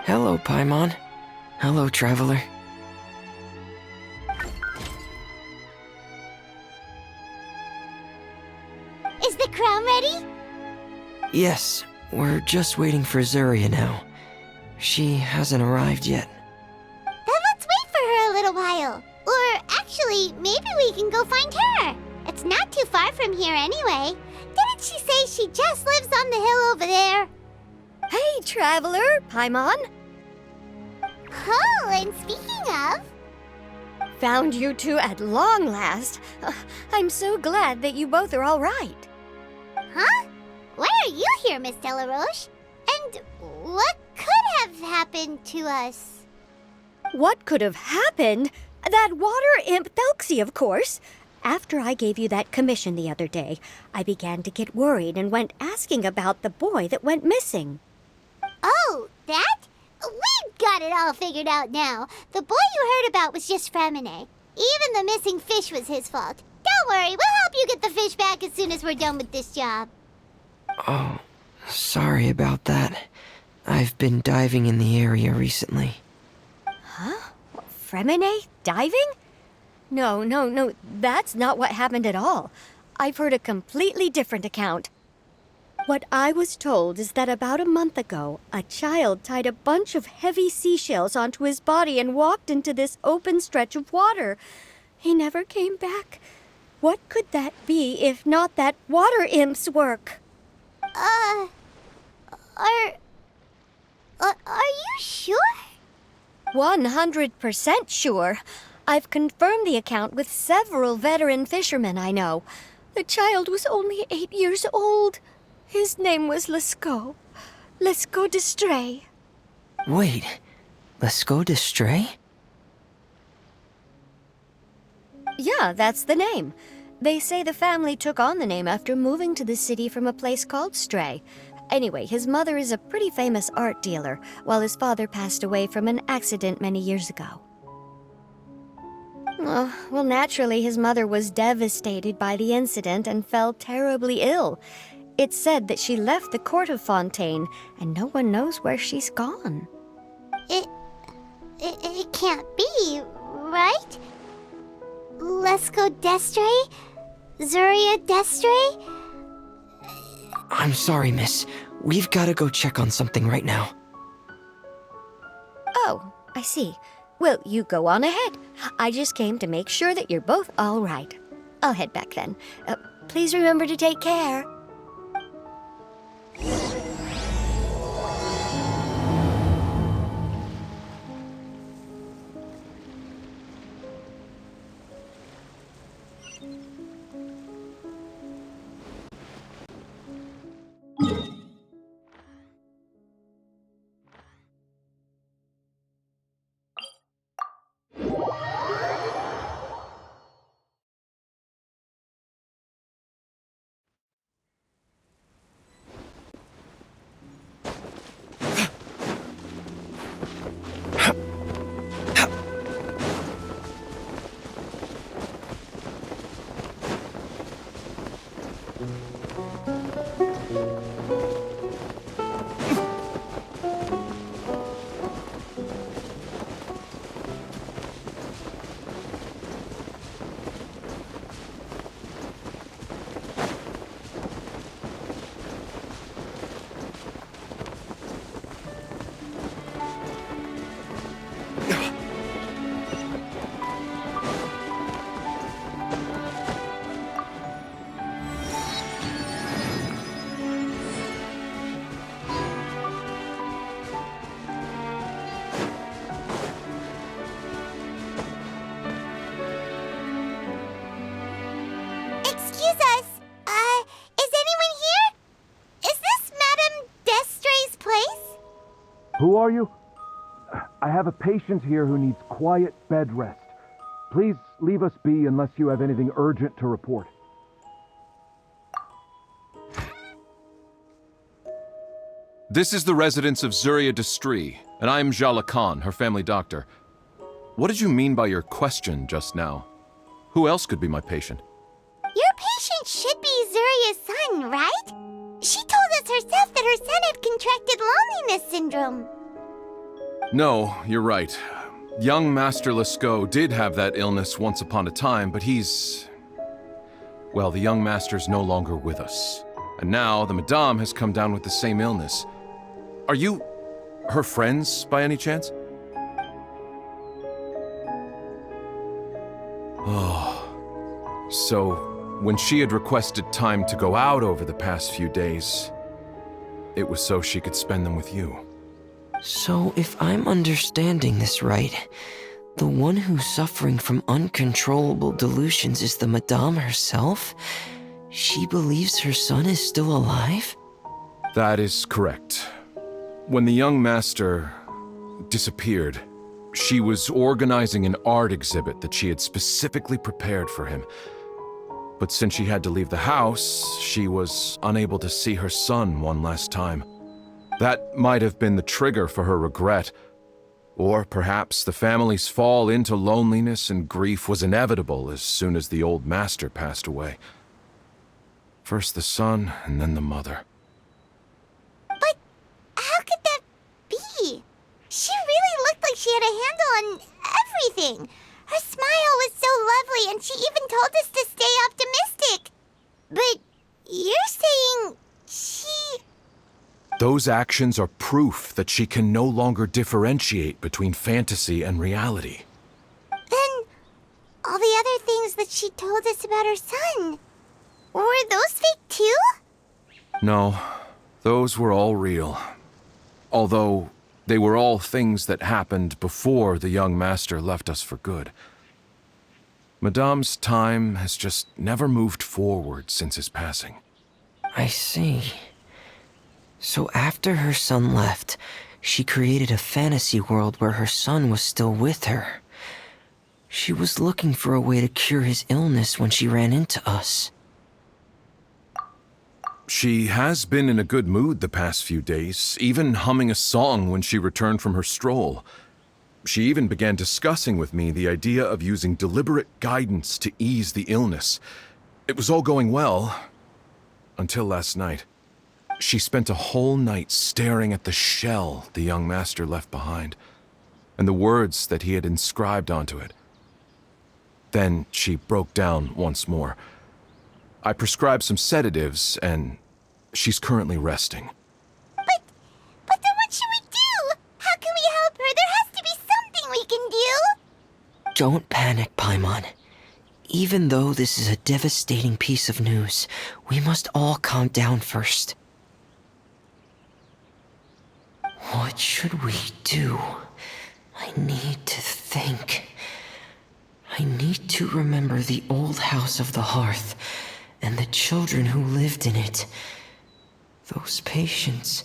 Hello, Paimon. Hello, traveler. Is the crown ready? Yes, we're just waiting for Zuria now. She hasn't arrived yet. Then let's wait for her a little while. Or actually, maybe we can go find her. It's not too far from here anyway. Didn't she say she just lives on the hill over there? Hey, traveler, Paimon. Oh, and speaking of... Found you two at long last. I'm so glad that you both are all right. Huh? Why are you here, Miss Delaroche? And what could have happened to us? What could have happened? That water imp Thelxie, of course. After I gave you that commission the other day, I began to get worried and went asking about the boy that went missing. Oh, that? We've got it all figured out now. The boy you heard about was just Fremine. Even the missing fish was his fault. Don't worry, we'll help you get the fish back as soon as we're done with this job. Oh, sorry about that. I've been diving in the area recently. Huh? Fremine? Diving? No, that's not what happened at all. I've heard a completely different account. What I was told is that about a month ago, a child tied a bunch of heavy seashells onto his body and walked into this open stretch of water. He never came back. What could that be if not that water imp's work? Are you sure? 100% sure. I've confirmed the account with several veteran fishermen I know. The child was only 8 years old. His name was Lescaut. Lescaut d'Estray. Wait, Lescaut d'Estray? Yeah, that's the name. They say the family took on the name after moving to the city from a place called Stray. Anyway, his mother is a pretty famous art dealer, while his father passed away from an accident many years ago. Well, naturally, his mother was devastated by the incident and fell terribly ill. It's said that she left the court of Fontaine, and no one knows where she's gone. It can't be, right? Lescaut d'Estray? Zuria d'Estray? I'm sorry, miss. We've got to go check on something right now. Oh, I see. Well, you go on ahead. I just came to make sure that you're both all right. I'll head back then. Please remember to take care. Excuse us. Is anyone here? Is this Madame d'Estray's place? Who are you? I have a patient here who needs quiet bed rest. Please leave us be unless you have anything urgent to report. This is the residence of Zuria d'Estray, and I'm Jala Khan, her family doctor. What did you mean by your question just now? Who else could be my patient? Your patient should be Zuria's son, right? She told us herself that her son had contracted loneliness syndrome. No, you're right. Young Master Lescaut did have that illness once upon a time, but well, the young master's no longer with us. And now the Madame has come down with the same illness. Are you her friends by any chance? Oh. So, when she had requested time to go out over the past few days, it was so she could spend them with you. So, if I'm understanding this right, the one who's suffering from uncontrollable delusions is the Madame herself? She believes her son is still alive? That is correct. When the young master disappeared, she was organizing an art exhibit that she had specifically prepared for him. But since she had to leave the house, she was unable to see her son one last time. That might have been the trigger for her regret. Or perhaps the family's fall into loneliness and grief was inevitable as soon as the old master passed away. First the son, and then the mother. But how could that be? She really looked like she had a handle on everything. Her smile was so lovely, and she even told us to stay optimistic. But you're saying she... Those actions are proof that she can no longer differentiate between fantasy and reality. Then all the other things that she told us about her son, were those fake too? No, those were all real. Although they were all things that happened before the young master left us for good. Madame's time has just never moved forward since his passing. I see. So after her son left, she created a fantasy world where her son was still with her. She was looking for a way to cure his illness when she ran into us. She has been in a good mood the past few days, even humming a song when she returned from her stroll. She even began discussing with me the idea of using deliberate guidance to ease the illness. It was all going well, until last night. She spent a whole night staring at the shell the young master left behind, and the words that he had inscribed onto it. Then she broke down once more. I prescribed some sedatives, and she's currently resting. But then what should we do? How can we help her? There has to be something we can do. Don't panic, Paimon. Even though this is a devastating piece of news, we must all calm down first. What should we do? I need to think. I need to remember the old house of the hearth and the children who lived in it. Those patients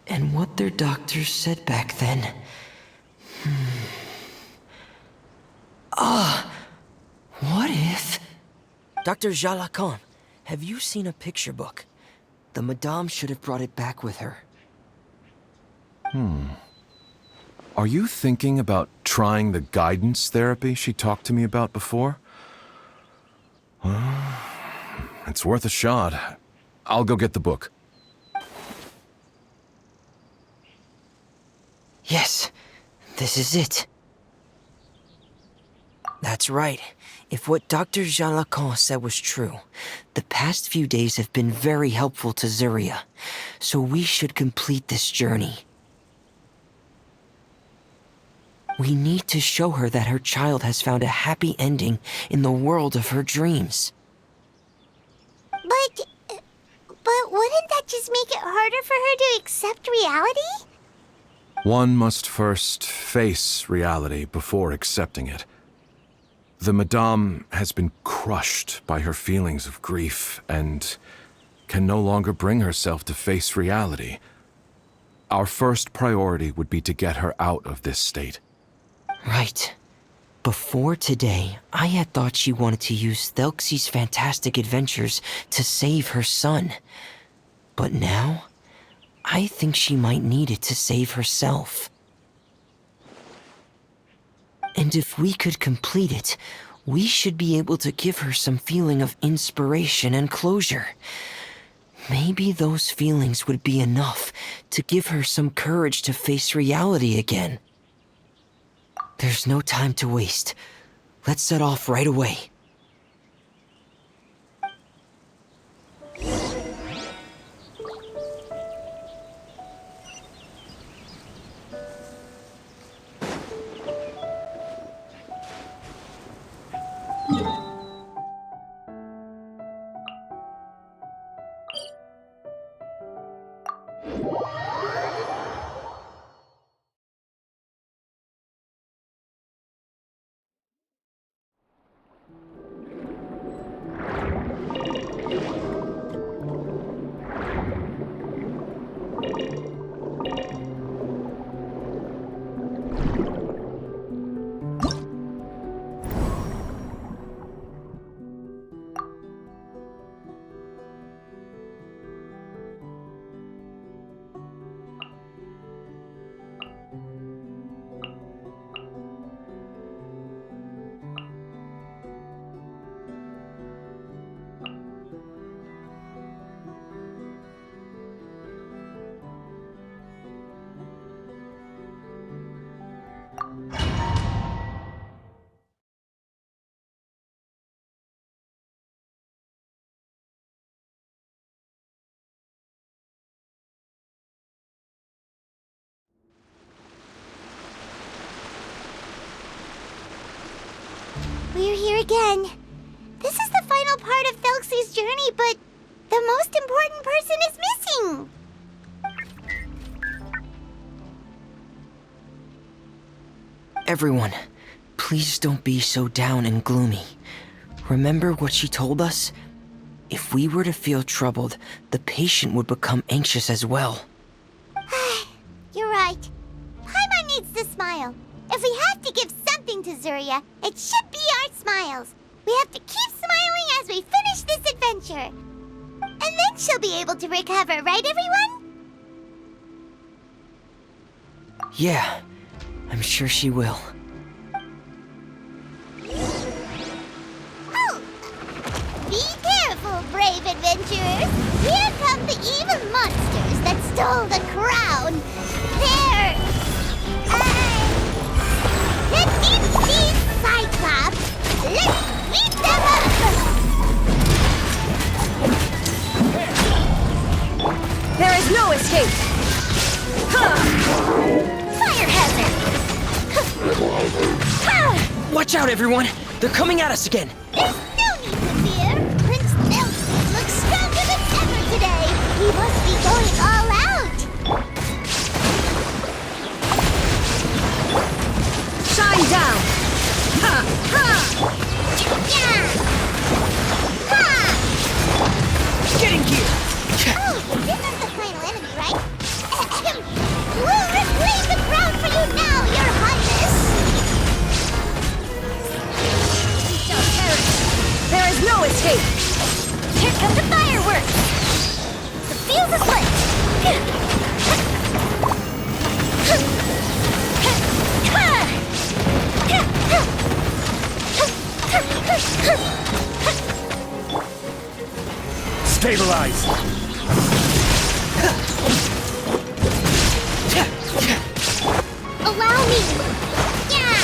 and what their doctors said back then. What if... Dr. Jalacan, have you seen a picture book? The Madame should have brought it back with her. Are you thinking about trying the guidance therapy she talked to me about before? It's worth a shot. I'll go get the book. Yes, this is it. That's right. If what Dr. Jalacan said was true, the past few days have been very helpful to Zuria, so we should complete this journey. We need to show her that her child has found a happy ending in the world of her dreams. But wouldn't that just make it harder for her to accept reality? One must first face reality before accepting it. The Madame has been crushed by her feelings of grief and can no longer bring herself to face reality. Our first priority would be to get her out of this state. Right. Before today, I had thought she wanted to use Thelxie's fantastic adventures to save her son. But now, I think she might need it to save herself. And if we could complete it, we should be able to give her some feeling of inspiration and closure. Maybe those feelings would be enough to give her some courage to face reality again. There's no time to waste. Let's set off right away. We're here again. This is the final part of Thelxie's journey, but the most important person is missing. Everyone, please don't be so down and gloomy. Remember what she told us? If we were to feel troubled, the patient would become anxious as well. You're right. Paimon needs to smile. If we have to give something to Zuria, it should be our smiles. We have to keep smiling as we finish this adventure. And then she'll be able to recover, right, everyone? Yeah, I'm sure she will. Oh! Be careful, brave adventurers. Here come the evil monsters that stole the crown. They're... these Cyclops. Let's beat them up! There is no escape! Fire hazard! Watch out, everyone! They're coming at us again! There's no need to fear! Prince Thelxie looks stronger than ever today! He must be going all out! Shine down! Ha! Ha! Yeah! Ha! Get in gear! Oh, this is the final enemy, right? We'll reclaim the crown for you now, Your Highness! Show terror! There is no escape! Here come the fireworks! The fuse is lit! Stabilize! Allow me! Yeah!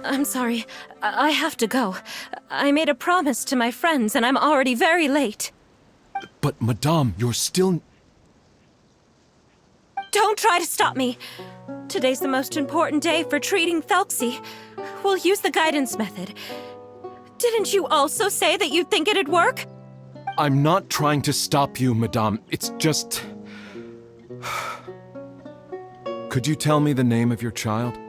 I'm sorry. I have to go. I made a promise to my friends, and I'm already very late. But, Madame, you're still... Don't try to stop me. Today's the most important day for treating Thelxie. We'll use the guidance method. Didn't you also say that you think it'd work? I'm not trying to stop you, Madame. It's just... Could you tell me the name of your child?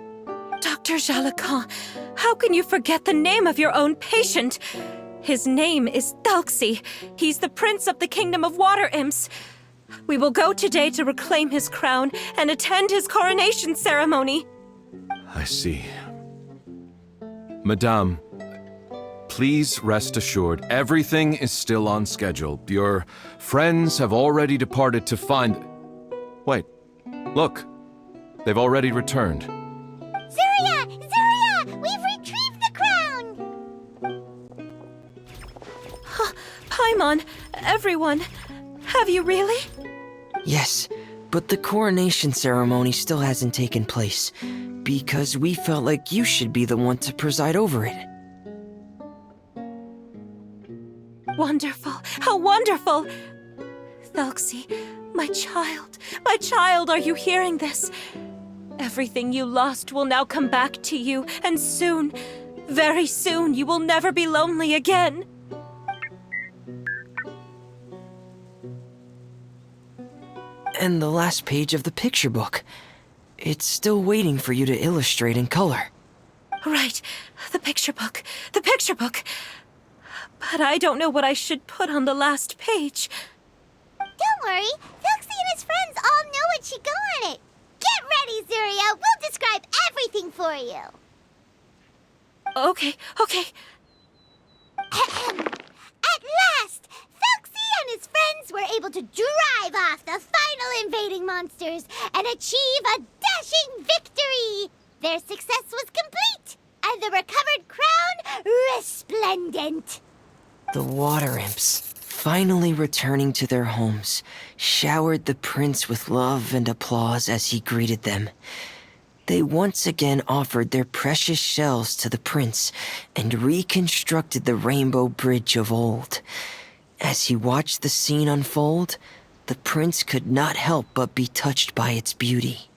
Dr. Jalacan, how can you forget the name of your own patient? His name is Thelxie. He's the prince of the kingdom of water imps. We will go today to reclaim his crown and attend his coronation ceremony. I see. Madame, please rest assured, everything is still on schedule. Your friends have already departed to find... Wait, look. They've already returned. Zuria! Zuria! We've retrieved the crown! Paimon, everyone, have you really? Yes, but the coronation ceremony still hasn't taken place, because we felt like you should be the one to preside over it. Wonderful! How wonderful! Thelxie, my child, are you hearing this? Everything you lost will now come back to you, and soon, very soon, you will never be lonely again. And the last page of the picture book. It's still waiting for you to illustrate in color. Right, the picture book. But I don't know what I should put on the last page. Don't worry, Thelxie and his friends all know what should go on it. Get ready, Zuria. We'll describe everything for you. Okay. At last, Thelxie and his friends were able to drive off the final invading monsters and achieve a dashing victory. Their success was complete, and the recovered crown resplendent. The water imps, finally returning to their homes, showered the prince with love and applause as he greeted them. They once again offered their precious shells to the prince and reconstructed the rainbow bridge of old. As he watched the scene unfold, the prince could not help but be touched by its beauty.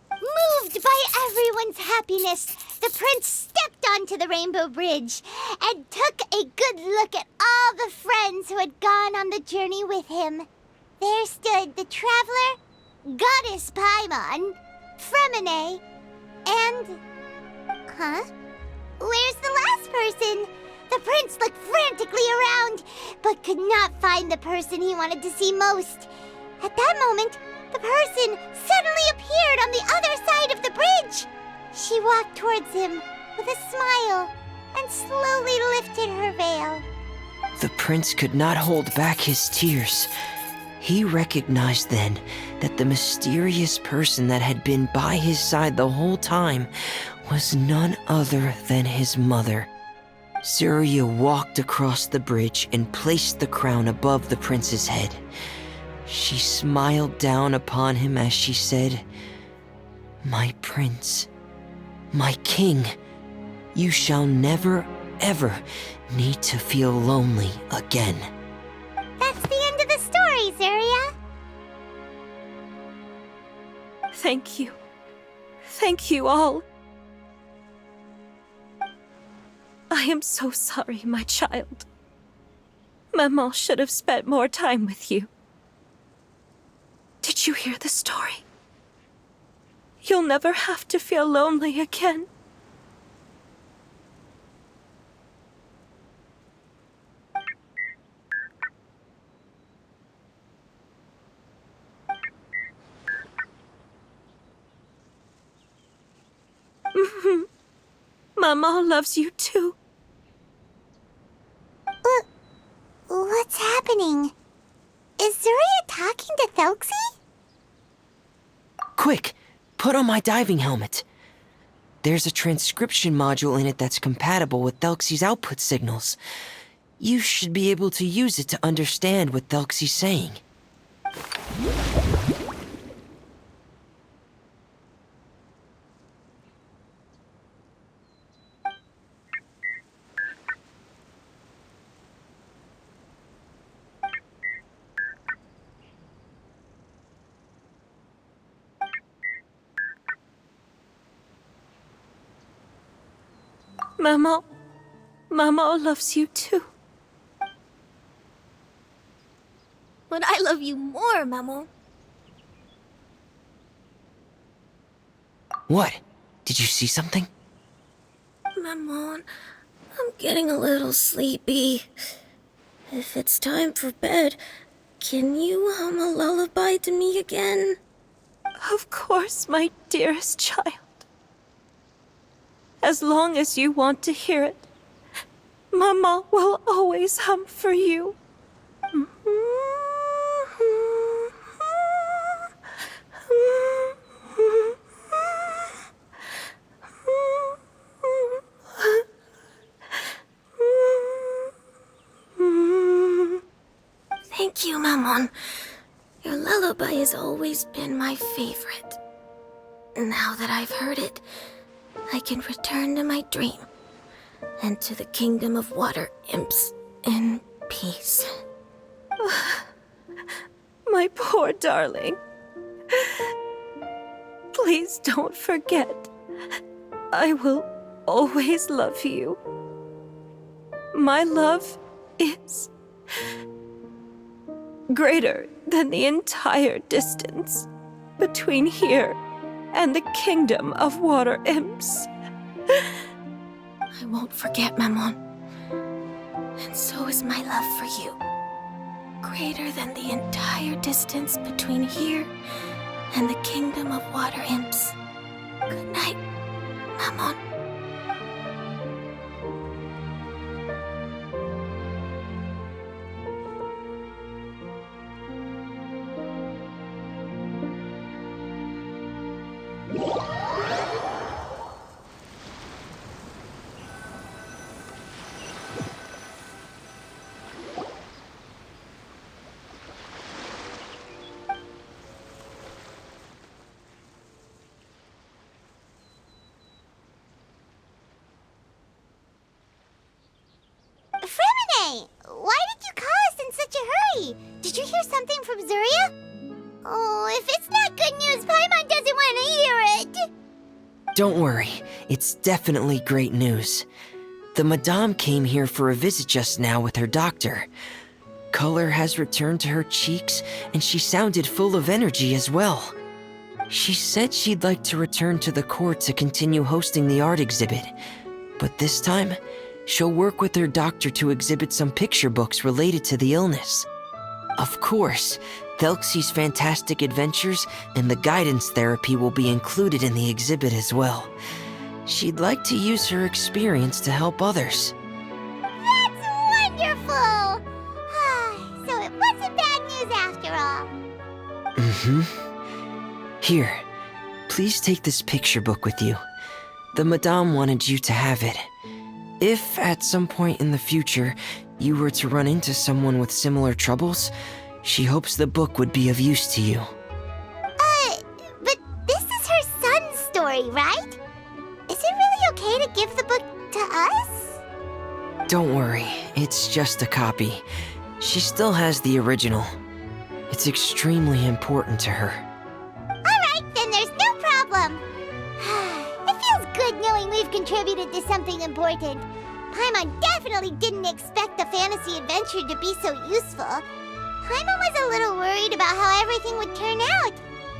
Moved by everyone's happiness, the prince stepped onto the rainbow bridge and took a good look at all the friends who had gone on the journey with him. There stood the traveler, Goddess Paimon, Fremine, and... Where's the last person? The prince looked frantically around, but could not find the person he wanted to see most. At that moment, the person suddenly appeared on the other side of the bridge. She walked towards him with a smile and slowly lifted her veil. The prince could not hold back his tears. He recognized then that the mysterious person that had been by his side the whole time was none other than his mother. Zuria walked across the bridge and placed the crown above the prince's head. She smiled down upon him as she said, "My prince, my king, you shall never, ever need to feel lonely again." That's the end of the story, Zuria. Thank you. Thank you all. I am so sorry, my child. Maman should have spent more time with you. Did you hear the story? You'll never have to feel lonely again. Maman loves you too. What's happening? Is Zuria talking to Thelxie? Quick, put on my diving helmet. There's a transcription module in it that's compatible with Thelxie's output signals. You should be able to use it to understand what Thelxie's saying. Maman loves you too. But I love you more, Maman. What? Did you see something? Maman, I'm getting a little sleepy. If it's time for bed, can you hum a lullaby to me again? Of course, my dearest child. As long as you want to hear it. Mama will always hum for you. Thank you, Maman. Your lullaby has always been my favorite. Now that I've heard it, I can return to my dream and to the kingdom of water imps in peace. My poor darling. Please don't forget. I will always love you. My love is greater than the entire distance between here and the kingdom of water imps. I won't forget, Maman. And so is my love for you. Greater than the entire distance between here and the kingdom of water imps. Good night, Maman. Fremine, why did you call us in such a hurry? Did you hear something from Zuria? Oh, if it's not good news, Paimon doesn't want to hear it. Don't worry, it's definitely great news. The Madame came here for a visit just now with her doctor. Color has returned to her cheeks, and she sounded full of energy as well. She said she'd like to return to the court to continue hosting the art exhibit, but this time, she'll work with her doctor to exhibit some picture books related to the illness. Of course, Thelxie's fantastic adventures and the guidance therapy will be included in the exhibit as well. She'd like to use her experience to help others. That's wonderful! So it wasn't bad news after all. Here, please take this picture book with you. The Madame wanted you to have it. If, at some point in the future, you were to run into someone with similar troubles, she hopes the book would be of use to you. But this is her son's story, right? Is it really okay to give the book to us? Don't worry, it's just a copy. She still has the original. It's extremely important to her. Alright, then there's no problem. It feels good knowing we've contributed to something important. Paimon definitely didn't expect the fantasy adventure to be so useful. Paimon was a little worried about how everything would turn out.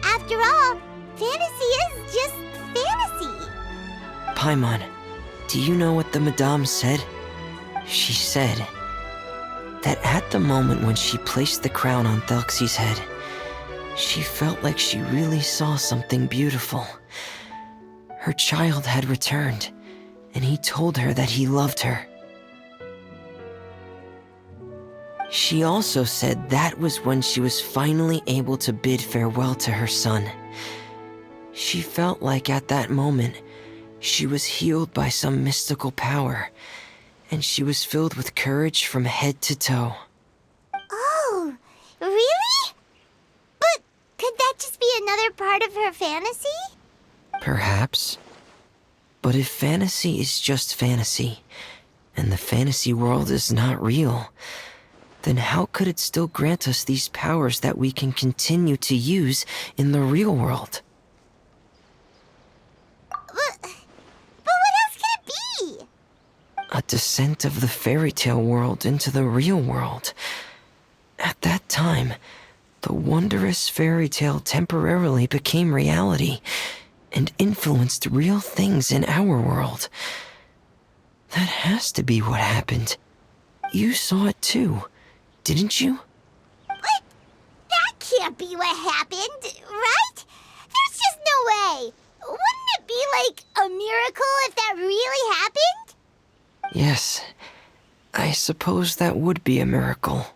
After all, fantasy is just fantasy. Paimon, do you know what the Madame said? She said that at the moment when she placed the crown on Thelxie's head, she felt like she really saw something beautiful. Her child had returned, and he told her that he loved her. She also said that was when she was finally able to bid farewell to her son. She felt like at that moment, she was healed by some mystical power, and she was filled with courage from head to toe. Oh, really? But could that just be another part of her fantasy? Perhaps. But if fantasy is just fantasy, and the fantasy world is not real, then how could it still grant us these powers that we can continue to use in the real world? But what else could it be? A descent of the fairy tale world into the real world. At that time, the wondrous fairy tale temporarily became reality and influenced real things in our world. That has to be what happened. You saw it too, didn't you? What? That can't be what happened, right? There's just no way. Wouldn't it be like a miracle if that really happened? Yes, I suppose that would be a miracle.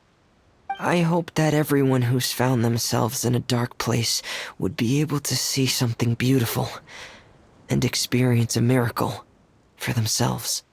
I hope that everyone who's found themselves in a dark place would be able to see something beautiful and experience a miracle for themselves.